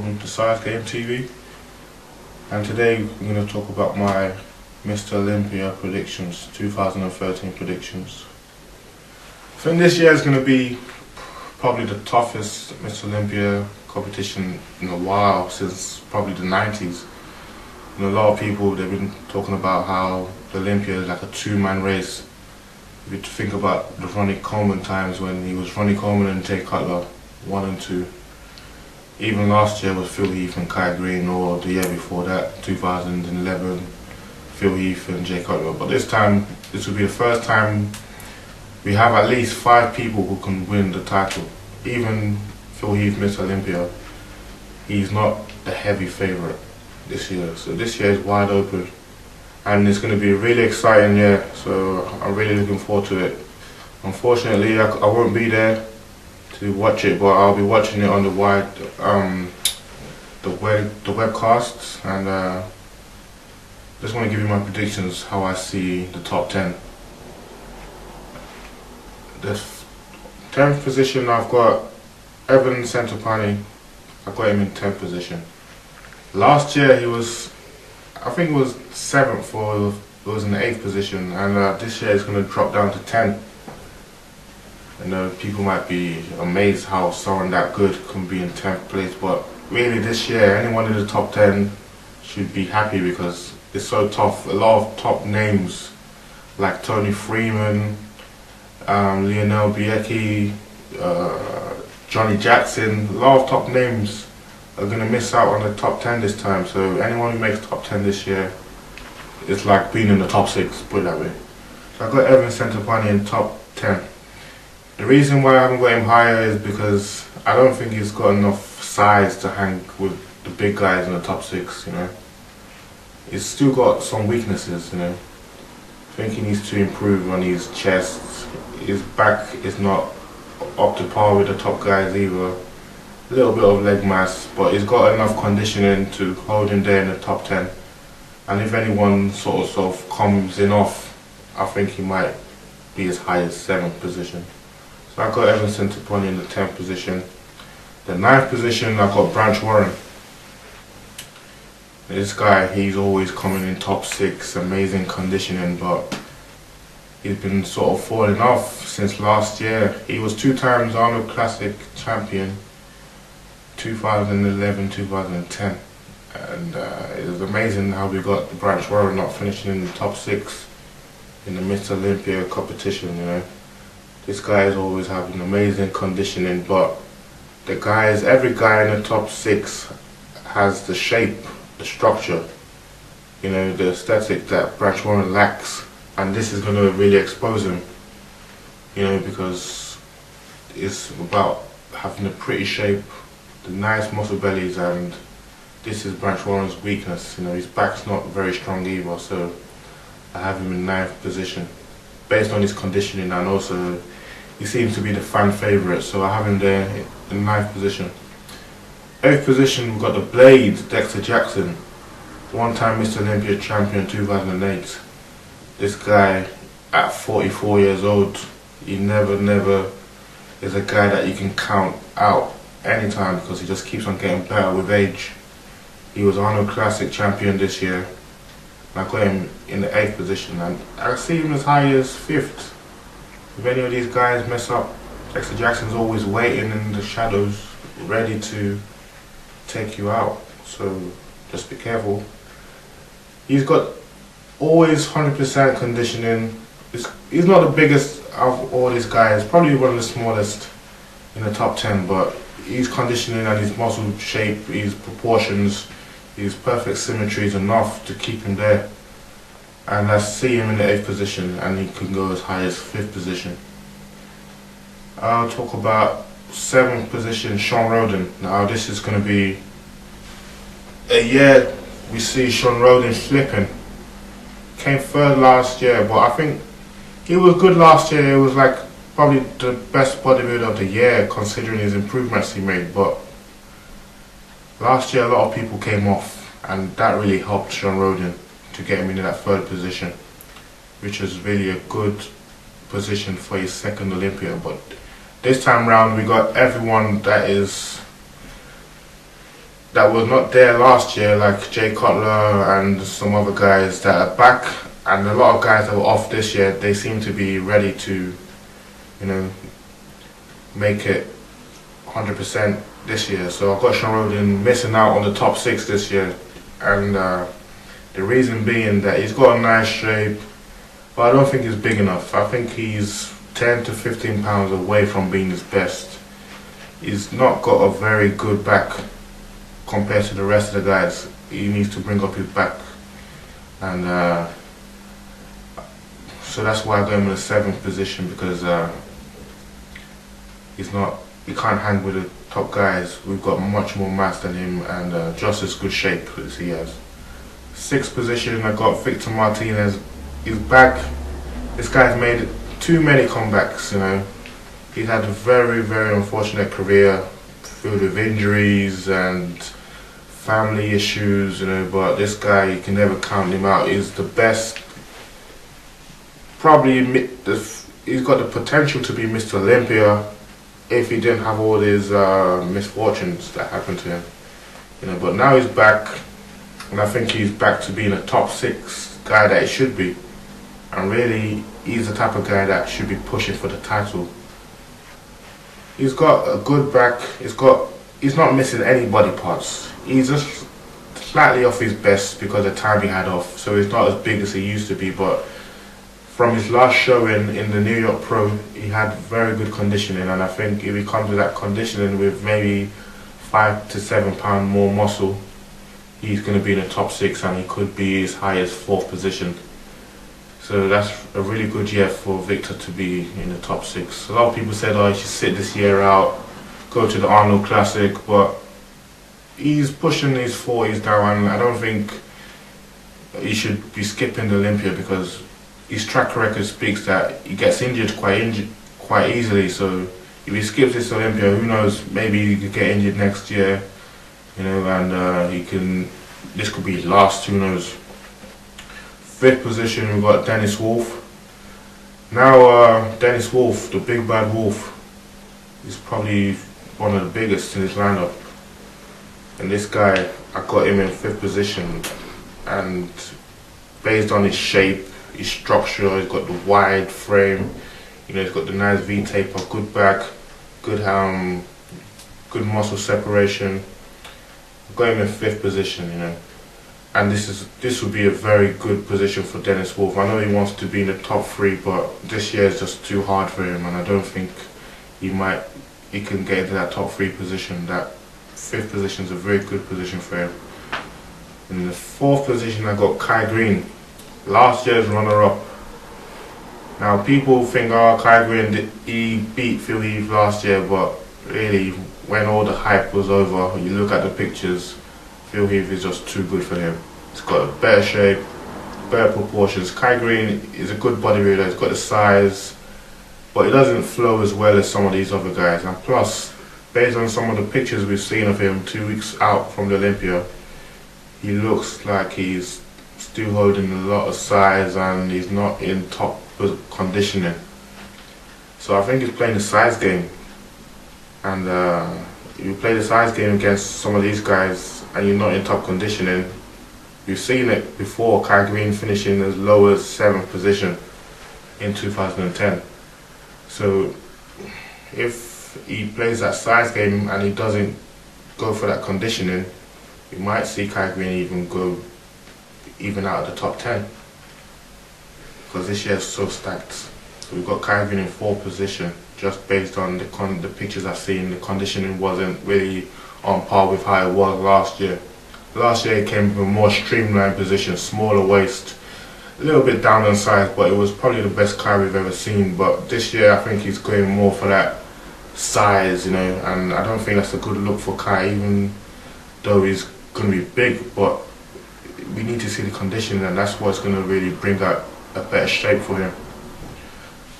welcome to Size Game TV. And today we're going to talk about my Mr Olympia predictions, 2013 predictions. I think this year is going to be probably the toughest Mr Olympia competition in a while, since probably the 90s. And a lot of people, they've been talking about how the Olympia is like a two-man race. If you think about the Ronnie Coleman times, when he was Ronnie Coleman and Jay Cutler, 1 and 2. Even last year was Phil Heath and Kai Green, or the year before that, 2011, Phil Heath and Jay Cutler. But this time, this will be the first time we have at least 5 people who can win the title. Even Phil Heath, Mr Olympia, he's not the heavy favourite this year. So this year is wide open, and it's going to be a really exciting year. So I'm really looking forward to it. Unfortunately, I won't be there to watch it, but I'll be watching it on the the webcasts, and just want to give you my predictions, how I see the top 10. The 10th position, I've got Evan Centopani. I got him in 10th position. Last year he was, I think it was 7th, or it was in the 8th position, and this year it's going to drop down to 10. And people might be amazed how someone that good can be in 10th place, but really this year anyone in the top 10 should be happy, because it's so tough. A lot of top names like Tony Freeman, Lionel Biecki, Johnny Jackson, a lot of top names are going to miss out on the top 10 this time. So anyone who makes top 10 this year, it's like being in the top 6, put it that way. So I got Evan Centopani in top 10. The reason why I haven't got him higher is because I don't think he's got enough size to hang with the big guys in the top 6, you know. He's still got some weaknesses, you know. I think he needs to improve on his chest. His back is not up to par with the top guys either. A little bit of leg mass, but he's got enough conditioning to hold him there in the top 10. And if anyone sort of comes in off, I think he might be as high as 7th position. So I got Evan Centopani in the 10th position. The 9th position, I got Branch Warren. This guy, he's always coming in top 6, amazing conditioning, but he's been sort of falling off since last year. He was 2 times Arnold Classic champion, 2011, 2010. And it was amazing how we got Branch Warren not finishing in the top 6 in the Mr Olympia competition, you know. This guy is always having amazing conditioning, but every guy in the top 6 has the shape, the structure, you know, the aesthetic that Branch Warren lacks, and this is going to really expose him, you know, because it's about having a pretty shape, the nice muscle bellies, and this is Branch Warren's weakness. You know, his back's not very strong either, so I have him in 9th position based on his conditioning, and also he seems to be the fan favourite, so I have him there in 9th position. 8th position, we've got the Blade, Dexter Jackson, 1-time Mr Olympia champion 2008. This guy, at 44 years old, he never is a guy that you can count out anytime, because he just keeps on getting better with age. He was Arnold Classic champion this year, and I got him in the 8th position, and I see him as high as 5th. If any of these guys mess up, Dexter Jackson's always waiting in the shadows, ready to take you out, so just be careful. He's got always 100% conditioning. He's not the biggest of all these guys, probably one of the smallest in the top 10, but his conditioning and his muscle shape, his proportions, his perfect symmetry is enough to keep him there. And I see him in the 8th position, and he can go as high as 5th position. I'll talk about 7th position, Sean Roden. Now this is going to be a year we see Sean Roden flipping. Came 3rd last year, but I think he was good last year. It was like probably the best bodybuilder of the year, considering his improvements he made. But last year a lot of people came off, and that really helped Sean Roden to get him into that 3rd position, which is really a good position for his 2nd Olympia. But this time round we got everyone that is that was not there last year, like Jay Cutler and some other guys that are back, and a lot of guys that were off this year, they seem to be ready to, you know, make it 100% this year. So I've got Sean Roden missing out on the top 6 this year, and the reason being that he's got a nice shape, but I don't think he's big enough. I think he's 10 to 15 pounds away from being his best. He's not got a very good back compared to the rest of the guys. He needs to bring up his back, and so that's why I got him in the 7th position, because he can't hang with the top guys. We've got much more mass than him, and just as good shape as he has. 6th position, I got Victor Martinez. He's back. This guy's made too many comebacks, you know. He's had a very, very unfortunate career filled with injuries and family issues, you know, but this guy, you can never count him out. He's the best. Probably, he's got the potential to be Mr Olympia if he didn't have all his misfortunes that happened to him, you know. But now he's back, and I think he's back to being a top 6 guy that he should be. And really, he's the type of guy that should be pushing for the title. He's got a good back. He's not missing any body parts. He's just slightly off his best because of the time he had off. So he's not as big as he used to be. But from his last showing in the New York Pro, he had very good conditioning. And I think if he comes with that conditioning with maybe 5 to 7 pound more muscle, he's going to be in the top 6, and he could be as high as 4th position. So that's a really good year for Victor to be in the top 6. A lot of people said, oh, he should sit this year out, go to the Arnold Classic, but he's pushing his 40s now, and I don't think he should be skipping the Olympia, because his track record speaks that he gets injured quite easily. So if he skips this Olympia, who knows, maybe he could get injured next year, you know, and this could be his last, who knows. 5th position, we've got Dennis Wolf. Now, Dennis Wolf, the big bad wolf, is probably one of the biggest in this lineup. And this guy, I got him in 5th position. And based on his shape, his structure, he's got the wide frame, you know, he's got the nice V-taper, good back, good muscle separation. I got him in 5th position, you know. And this would be a very good position for Dennis Wolf. I know he wants to be in the top 3, but this year is just too hard for him, and I don't think he can get into that top 3 position. That 5th position is a very good position for him. In the 4th position, I got Kai Green, last year's runner-up. Now people think, oh, Kai Green, he beat Phil Heath last year, but really, when all the hype was over, you look at the pictures, Phil Heath is just too good for him. He's got a better shape, better proportions. Kai Green is a good bodybuilder, he's got the size, but he doesn't flow as well as some of these other guys. And plus, based on some of the pictures we've seen of him 2 weeks out from the Olympia, he looks like he's still holding a lot of size and he's not in top conditioning. So I think he's playing the size game. And you play the size game against some of these guys and you're not in top conditioning. We've seen it before, Kai Green finishing as low as 7th position in 2010. So if he plays that size game and he doesn't go for that conditioning, you might see Kai Green even out of the top 10. Because this year is so stacked. So we've got Kai Green in 4th position, just based on the pictures I've seen. The conditioning wasn't really on par with how it was last year. Last year he came from a more streamlined position, smaller waist, a little bit down on size, but it was probably the best Kai we've ever seen. But this year I think he's going more for that size, you know, and I don't think that's a good look for Kai, even though he's going to be big, but we need to see the conditioning, and that's what's going to really bring out a better shape for him.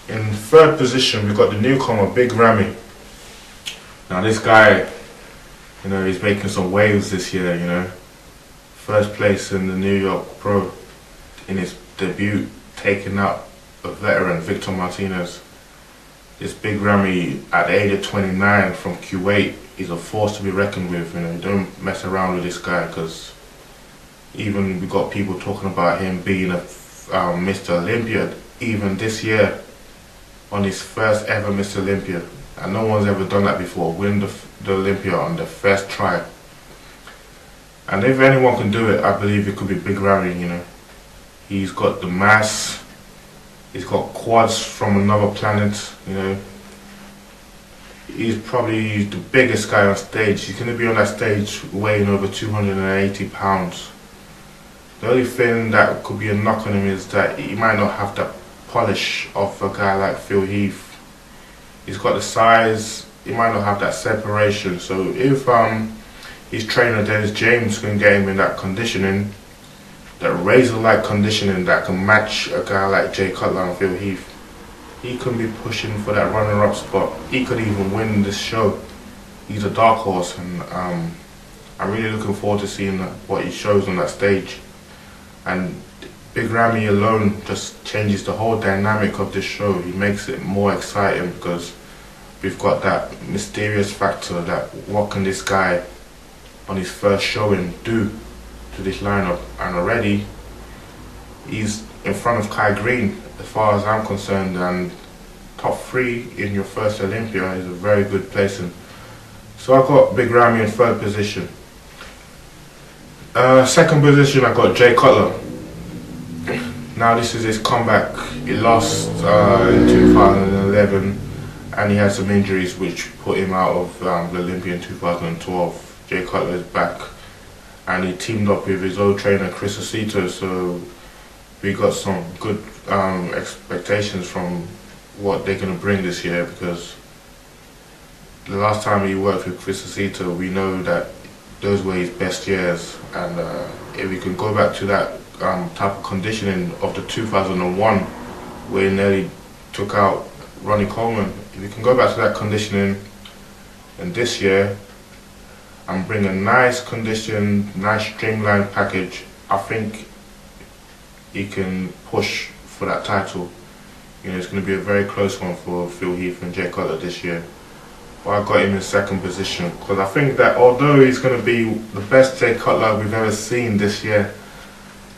In 3rd position, we've got the newcomer, Big Ramy. Now this guy, you know, he's making some waves this year, you know. 1st place in the New York Pro in his debut, taking out a veteran, Victor Martinez. This big Ramy at the age of 29 from Kuwait is a force to be reckoned with. You know, don't mess around with this guy, because even we got people talking about him being a Mr Olympia even this year, on his first ever Mr Olympia, and no one's ever done that before, win the Olympia on the first try. And if anyone can do it, I believe it could be Big Ramy. You know, he's got the mass, he's got quads from another planet. You know, he's probably the biggest guy on stage. He's going to be on that stage weighing over 280 pounds. The only thing that could be a knock on him is that he might not have that polish of a guy like Phil Heath. He's got the size, he might not have that separation. So if his trainer Dennis James can get him in that conditioning, that razor-like conditioning that can match a guy like Jay Cutler and Phil Heath, he can be pushing for that runner-up spot. He could even win this show. He's a dark horse, and I'm really looking forward to seeing what he shows on that stage. And Big Ramy alone just changes the whole dynamic of this show. He makes it more exciting because we've got that mysterious factor that what can this guy on his first showing do to this lineup. And already he's in front of Kai Green as far as I'm concerned, and top 3 in your first Olympia is a very good placing. So I got Big Ramy in 3rd position. 2nd position, I got Jay Cutler. Now this is his comeback. He lost in 2011, and he had some injuries which put him out of the Olympia in 2012. Jay Cutler is back, and he teamed up with his old trainer Chris Osito, so we got some good expectations from what they're going to bring this year, because the last time he worked with Chris Osito, we know that those were his best years. And if we can go back to that type of conditioning of the 2001, where he nearly took out Ronnie Coleman, if we can go back to that conditioning, and this year and bring a nice condition, nice streamlined package, I think he can push for that title. You know, it's going to be a very close one for Phil Heath and Jay Cutler this year. But I got him in 2nd position because I think that although he's going to be the best Jay Cutler we've ever seen this year,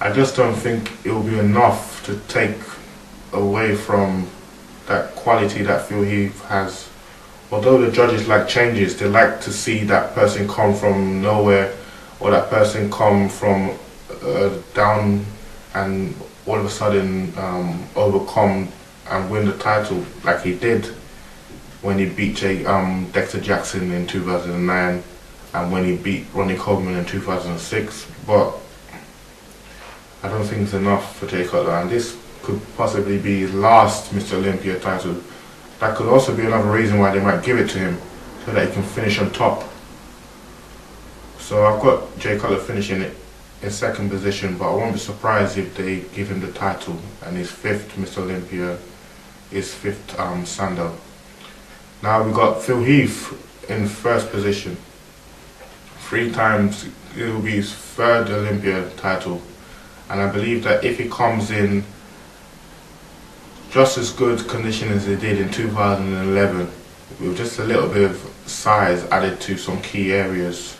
I just don't think it will be enough to take away from that quality that Phil Heath has. Although the judges like changes, they like to see that person come from nowhere, or that person come from down and all of a sudden overcome and win the title like he did when he beat Dexter Jackson in 2009 and when he beat Ronnie Coleman in 2006. But I don't think it's enough for Jay Cutler, and this could possibly be his last Mr Olympia title. That could also be another reason why they might give it to him, so that he can finish on top. So I've got Jay Cutler finishing it in 2nd position, but I won't be surprised if they give him the title and his 5th Mr Olympia, his 5th Sando. Now we got Phil Heath in 1st position. 3 times, it will be his 3rd Olympia title, and I believe that if he comes in just as good condition as he did in 2011, with just a little bit of size added to some key areas,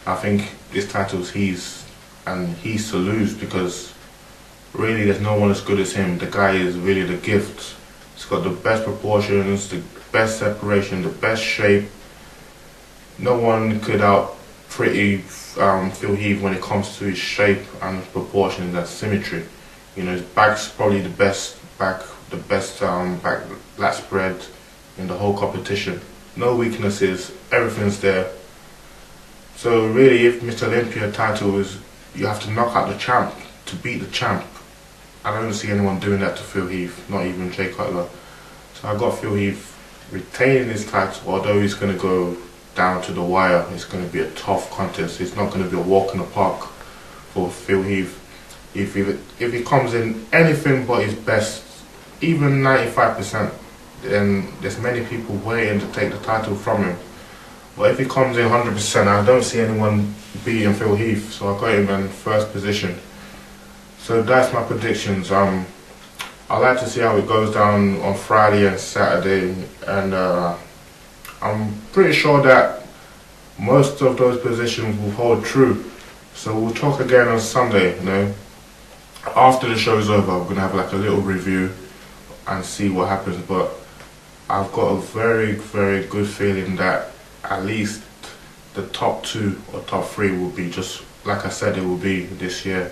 I think this title's his, and he's to lose, because really there's no one as good as him. The guy is really the gift. He's got the best proportions, the best separation, the best shape. No one could out pretty Phil Heath when it comes to his shape and proportions and symmetry. You know, his back's probably the best back, back lat spread in the whole competition. No weaknesses, everything's there. So really, if Mr Olympia title is, you have to knock out the champ to beat the champ. I don't see anyone doing that to Phil Heath, not even Jay Cutler. So I got Phil Heath retaining his title, although he's going to go down to the wire. It's going to be a tough contest. It's not going to be a walk in the park for Phil Heath. If he comes in anything but his best, even 95%, then there's many people waiting to take the title from him. But if he comes in 100%, I don't see anyone beating Phil Heath, so I got him in 1st position. So that's my predictions. I like to see how it goes down on Friday and Saturday, and I'm pretty sure that most of those positions will hold true. So we'll talk again on Sunday, you know. After the show's over, we're gonna have like a little review and see what happens. But I've got a very, very good feeling that at least the top 2 or top 3 will be just like I said it will be this year.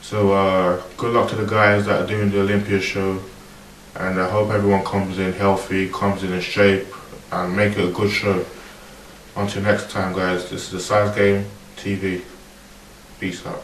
So good luck to the guys that are doing the Olympia show, and I hope everyone comes in healthy, comes in shape, and make it a good show. Until next time, guys, this is the Size Game TV. Peace out.